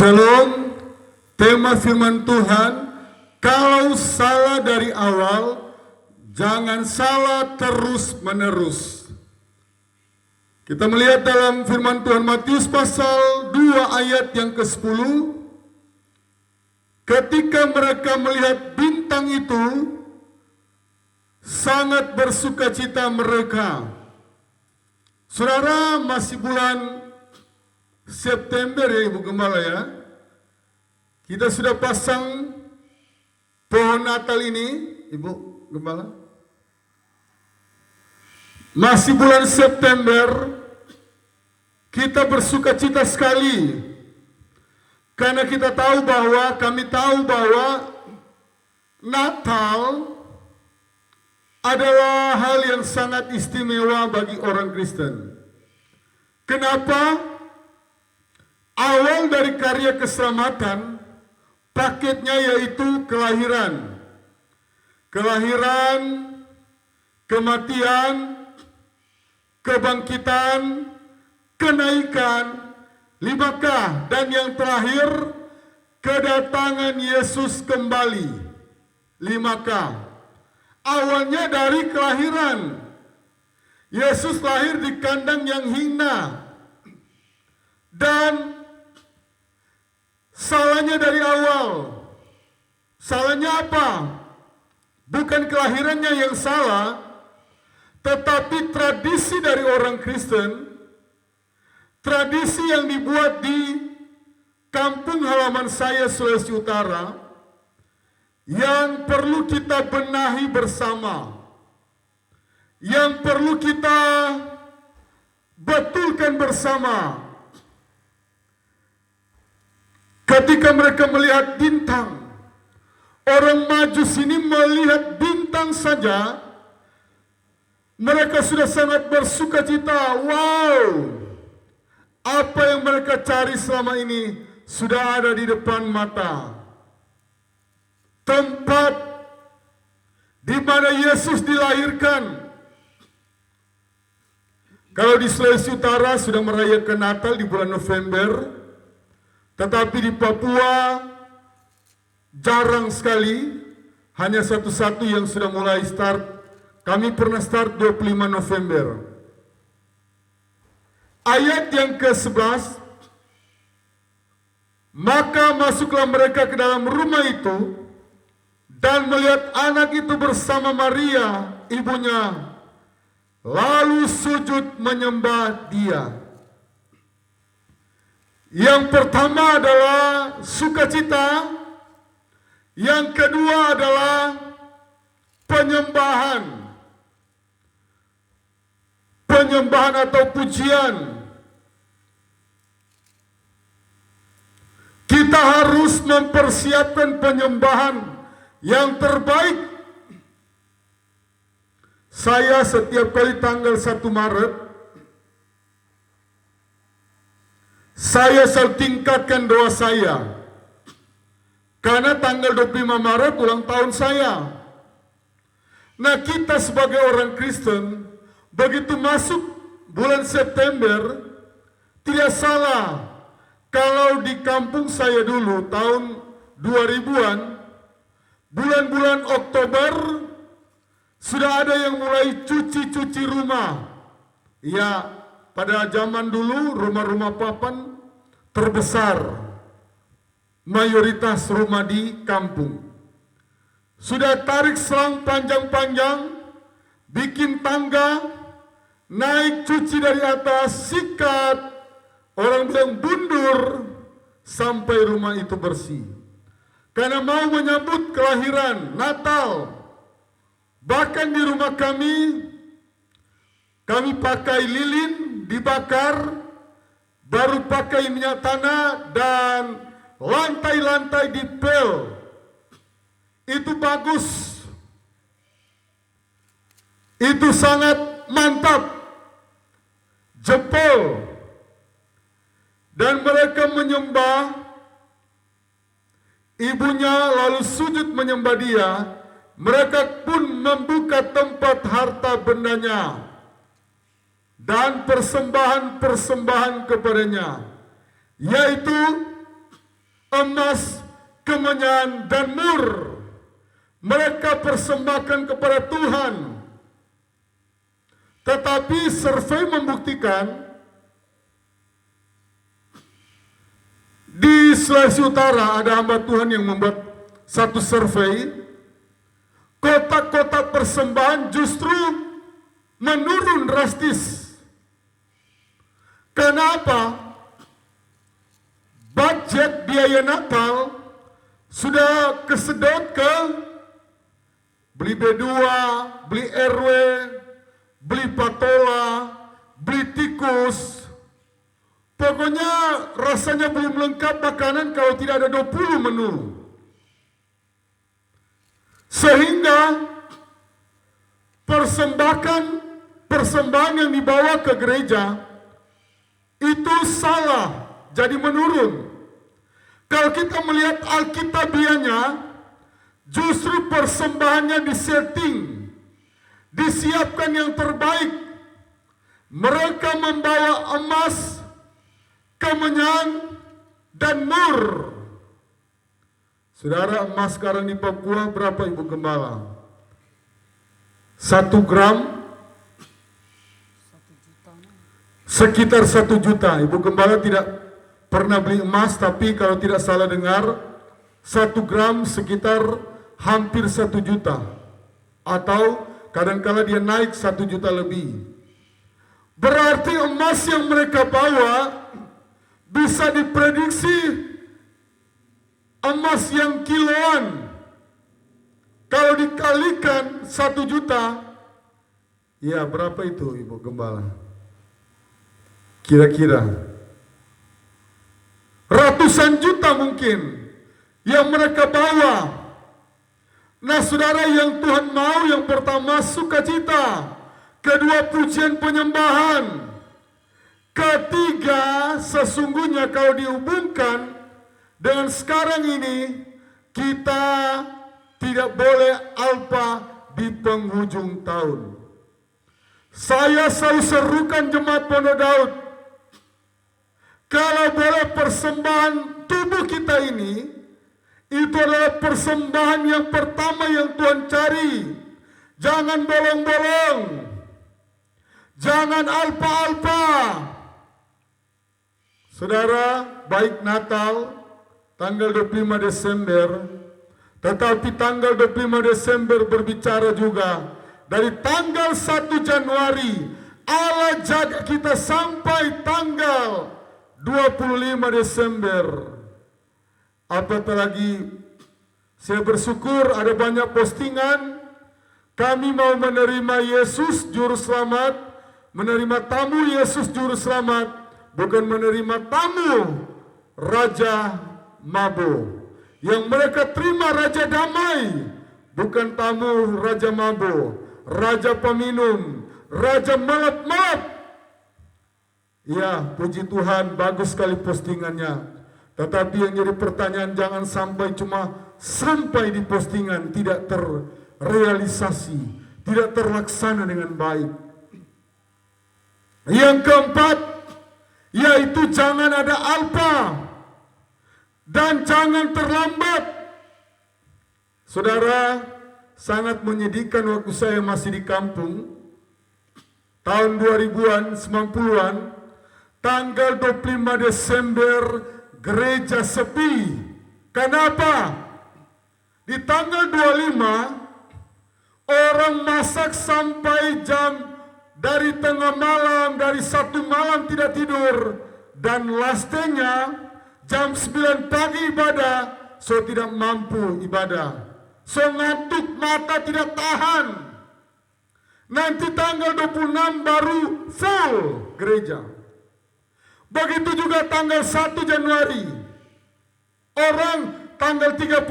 Shalom, tema firman Tuhan, kalau salah dari awal, jangan salah terus-menerus. Kita melihat dalam firman Tuhan Matius pasal 2 ayat yang ke-10, ketika mereka melihat bintang itu, sangat bersukacita mereka. Saudara, masih bulan September ya Ibu Gembala ya. Kita sudah pasang pohon Natal ini, Ibu Gembala. Masih bulan September, kita bersukacita sekali. Karena kami tahu bahwa Natal adalah hal yang sangat istimewa bagi orang Kristen. Kenapa? Awal dari karya keselamatan, paketnya yaitu kelahiran. Kelahiran, kematian, kebangkitan, kenaikan, limakah, dan yang terakhir, kedatangan Yesus kembali. Limakah. Awalnya dari kelahiran. Yesus lahir di kandang yang hina. Dan salahnya dari awal. Salahnya apa? Bukan kelahirannya yang salah, tetapi tradisi dari orang Kristen, tradisi yang dibuat di kampung halaman saya Sulawesi Utara, yang perlu kita benahi bersama, yang perlu kita betulkan bersama. Ketika mereka melihat bintang, orang Majus ini melihat bintang saja, mereka sudah sangat bersukacita. Wow, apa yang mereka cari selama ini sudah ada di depan mata. Tempat di mana Yesus dilahirkan. Kalau di Sulawesi Utara sudah merayakan Natal di bulan November, tetapi di Papua jarang sekali, hanya satu-satu yang sudah mulai start. Kami pernah start 25 November. Ayat yang ke-11, maka masuklah mereka ke dalam rumah itu dan melihat anak itu bersama Maria, ibunya, lalu sujud menyembah dia. Yang pertama adalah sukacita, yang kedua adalah penyembahan. Penyembahan atau pujian. Kita harus mempersiapkan penyembahan yang terbaik. Saya setiap kali tanggal 1 Maret, saya selalu tingkatkan doa saya. Karena tanggal 25 Maret ulang tahun saya. Nah, kita sebagai orang Kristen, begitu masuk bulan September, tidak salah kalau di kampung saya dulu tahun 2000-an, bulan-bulan Oktober sudah ada yang mulai cuci-cuci rumah. Ya, pada zaman dulu rumah-rumah papan terbesar, mayoritas rumah di kampung. Sudah tarik selang panjang-panjang, bikin tangga, naik cuci dari atas, sikat, orang bilang bundur, sampai rumah itu bersih. Karena mau menyambut kelahiran Natal. Bahkan di rumah kami pakai lilin, dibakar, baru pakai minyak tanah, dan lantai-lantai dipel. Itu bagus. Itu sangat mantap. Jempol. Dan mereka menyembah ibunya, lalu sujud menyembah dia. Mereka pun membuka tempat harta bendanya dan persembahan-persembahan kepadanya, yaitu emas, kemenyan, dan mur mereka persembahkan kepada Tuhan. Tetapi survei membuktikan di Sulawesi Utara ada hamba Tuhan yang membuat satu survei, kotak-kotak persembahan justru menurun drastis. Kenapa? Budget biaya Natal sudah kesedot ke beli B2, beli RW, beli patola, beli tikus. Pokoknya rasanya belum lengkap makanan kalau tidak ada 20 menu. Sehingga persembahan yang dibawa ke gereja itu salah, jadi menurun. Kalau kita melihat alkitabiahnya, justru persembahannya disetting, disiapkan yang terbaik. Mereka membawa emas, kemenyan, dan mur. Saudara, emas sekarang di Papua berapa, Ibu Gembala? 1 gram sekitar 1 juta. Ibu Gembala tidak pernah beli emas, tapi kalau tidak salah dengar 1 gram sekitar hampir 1 juta, atau kadang-kala dia naik 1 juta lebih. Berarti emas yang mereka bawa bisa diprediksi emas yang kiloan. Kalau dikalikan 1 juta, ya berapa itu, Ibu Gembala? Kira-kira ratusan juta mungkin yang mereka bawa. Nah saudara, yang Tuhan mau, yang pertama sukacita, kedua pujian penyembahan, ketiga sesungguhnya kalau dihubungkan dengan sekarang ini, kita tidak boleh alpa di penghujung tahun. Saya selalu serukan jemaat Pondok Daud, kalau boleh persembahan tubuh kita ini, itu adalah persembahan yang pertama yang Tuhan cari. Jangan bolong-bolong, jangan alpa-alpa. Saudara, baik Natal tanggal 25 Desember, tetapi tanggal 25 Desember berbicara juga dari tanggal 1 Januari Allah jaga kita sampai tanggal 25 Desember. Apatah lagi, saya bersyukur ada banyak postingan. Kami mau menerima Yesus Juru Selamat, menerima tamu Yesus Juru Selamat, bukan menerima tamu Raja Mabo. Yang mereka terima Raja Damai, bukan tamu Raja Mabo, Raja Peminum, Raja Melep-melep. Ya, puji Tuhan, bagus sekali postingannya. Tetapi yang jadi pertanyaan, jangan sampai cuma sampai di postingan, tidak terrealisasi, tidak terlaksana dengan baik. Yang keempat, yaitu jangan ada alpa dan jangan terlambat. Saudara, sangat menyedihkan waktu saya masih di kampung, tahun 2000-an, 90-an, tanggal 25 Desember gereja sepi. Kenapa? Di tanggal 25 orang masak sampai jam dari tengah malam, dari 1 malam tidak tidur, dan lastnya jam 9 pagi ibadah, so tidak mampu ibadah, so ngantuk, mata tidak tahan. Nanti tanggal 26 baru full gereja. Begitu juga tanggal 1 Januari. Orang tanggal 31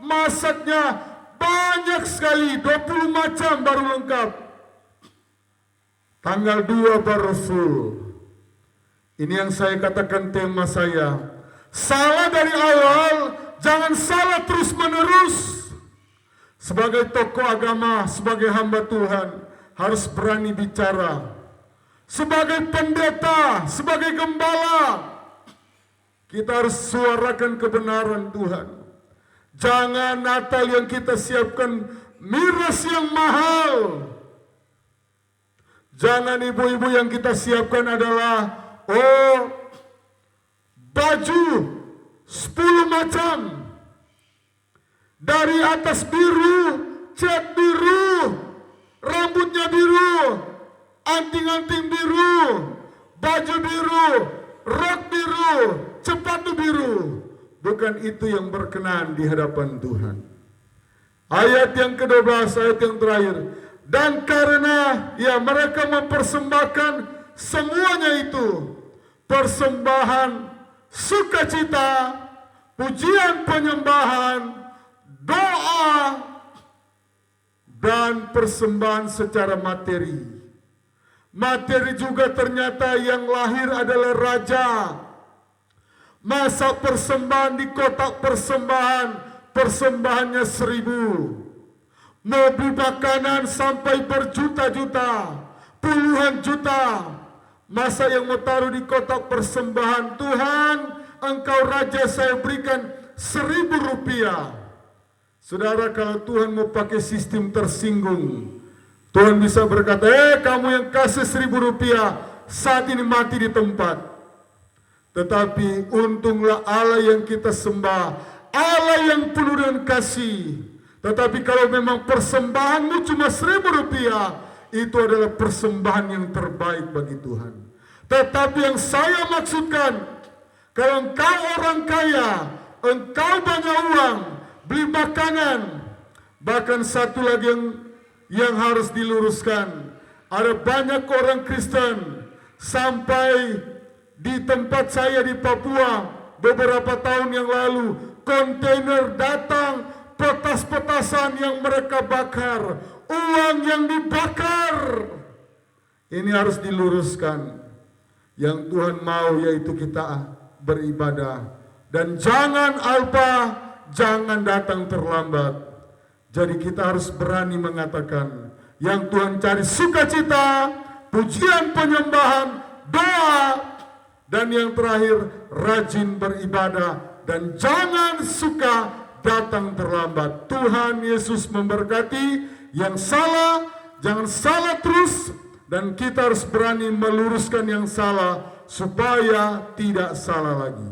masaknya banyak sekali, 20 macam baru lengkap. Tanggal 2 baru full. Ini yang saya katakan tema saya. Salah dari awal, jangan salah terus menerus. Sebagai tokoh agama, sebagai hamba Tuhan, harus berani bicara. Sebagai pendeta, sebagai gembala, Kita harus suarakan kebenaran Tuhan. Jangan Natal yang kita siapkan miras yang mahal. Jangan ibu-ibu yang kita siapkan adalah baju 10 macam. Dari atas biru, cat biru, rambutnya biru, anting-anting biru, baju biru, rok biru, sepatu biru. Bukan itu yang berkenan di hadapan Tuhan. Ayat yang ke-12, ayat yang terakhir. Dan karena mereka mempersembahkan semuanya itu, persembahan sukacita, pujian penyembahan, doa, dan persembahan secara materi. Materi juga ternyata yang lahir adalah raja. Masa persembahan di kotak persembahan, persembahannya 1000. Mobil makanan sampai berjuta-juta, puluhan juta. Masa yang mau taruh di kotak persembahan, Tuhan, Engkau Raja, saya berikan 1000 rupiah. Saudara, kalau Tuhan mau pakai sistem tersinggung, Tuhan bisa berkata, kamu yang kasih 1000 rupiah, saat ini mati di tempat. Tetapi untunglah Allah yang kita sembah, Allah yang penuh dengan kasih. Tetapi kalau memang persembahanmu cuma 1000 rupiah, itu adalah persembahan yang terbaik bagi Tuhan. Tetapi yang saya maksudkan, kalau engkau orang kaya, engkau banyak uang, beli makanan, bahkan satu lagi yang harus diluruskan, ada banyak orang Kristen sampai di tempat saya di Papua beberapa tahun yang lalu, kontainer datang, petas-petasan yang mereka bakar, uang yang dibakar. Ini harus diluruskan. Yang Tuhan mau yaitu kita beribadah. Dan jangan alpa, jangan datang terlambat. Jadi kita harus berani mengatakan, yang Tuhan cari sukacita, pujian penyembahan, doa, dan yang terakhir rajin beribadah. Dan jangan suka datang terlambat. Tuhan Yesus memberkati. Yang salah, jangan salah terus. Dan kita harus berani meluruskan yang salah supaya tidak salah lagi.